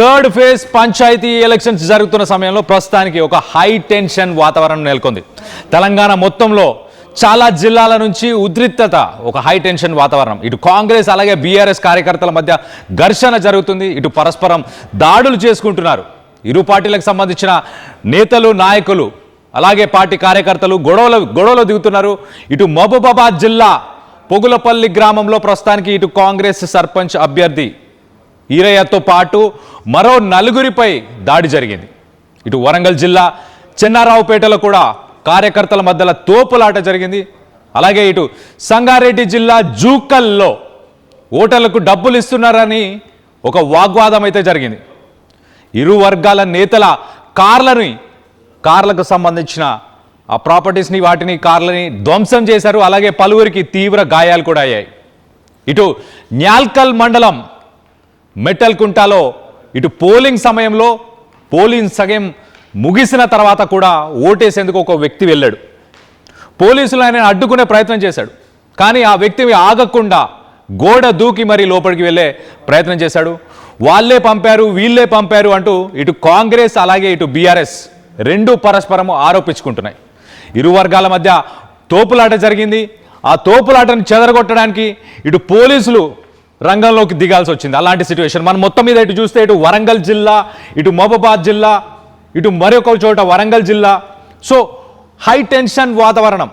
Third phase panchayat elections జరుగుతున్న సమయంలో ప్రస్తుతానికి ఒక హై టెన్షన్ వాతావరణం నెలకొంది. తెలంగాణ మొత్తంలో చాలా జిల్లాల నుంచి ఉద్రిక్తత, ఒక హై టెన్షన్ వాతావరణం. ఇటు కాంగ్రెస్ అలాగే బీఆర్ఎస్ కార్యకర్తల మధ్య ఘర్షణ జరుగుతుంది. ఇటు పరస్పరం దాడులు చేసుకుంటున్నారు. ఇరు పార్టీలకు సంబంధించిన నేతలు, నాయకులు అలాగే పార్టీ కార్యకర్తలు గొడవలు దిగుతున్నారు. ఇటు మహబూబాబాద్ జిల్లా పొగులపల్లి గ్రామంలో ప్రస్తుతానికి ఇటు కాంగ్రెస్ సర్పంచ్ అభ్యర్థి ఈరయ్యతో పాటు మరో 4గురిపై దాడి జరిగింది. ఇటు వరంగల్ జిల్లా చెన్నారావుపేటలో కూడా కార్యకర్తల మధ్యలో తోపులాట జరిగింది. అలాగే ఇటు సంగారెడ్డి జిల్లా జూకల్లో ఓటర్లకు డబ్బులు ఇస్తున్నారని ఒక వాగ్వాదం అయితే జరిగింది. ఇరు వర్గాల నేతల కార్లకు సంబంధించిన ఆ ప్రాపర్టీస్ని, కార్లని ధ్వంసం చేశారు. అలాగే పలువురికి తీవ్ర గాయాలు కూడా అయ్యాయి. ఇటు న్యాల్కల్ మండలం మెట్టల్కుంటలో ఇటు పోలింగ్ సమయంలో సగం ముగిసిన తర్వాత కూడా ఓటేసేందుకు ఒక వ్యక్తి వెళ్ళాడు. పోలీసులు ఆయన అడ్డుకునే ప్రయత్నం చేశాడు. కానీ ఆ వ్యక్తి ఆగకుండా గోడ దూకి మరీ లోపలికి వెళ్ళే ప్రయత్నం చేశాడు. వాళ్ళే పంపారు, వీళ్ళే పంపారు అంటూ ఇటు కాంగ్రెస్ అలాగే ఇటు బీఆర్ఎస్ రెండు పరస్పరం ఆరోపించుకుంటున్నాయి. ఇరు వర్గాల మధ్య తోపులాట జరిగింది. ఆ తోపులాటను చెదరగొట్టడానికి ఇటు పోలీసులు రంగంలోకి దిగాల్సి వచ్చింది. అలాంటి సిచ్యువేషన్ మనం మొత్తం మీద ఇటు చూస్తే ఇటు వరంగల్ జిల్లా, ఇటు మహబూబాబాద్ జిల్లా, ఇటు మరొక చోట వరంగల్ జిల్లా. సో హై టెన్షన్ వాతావరణం.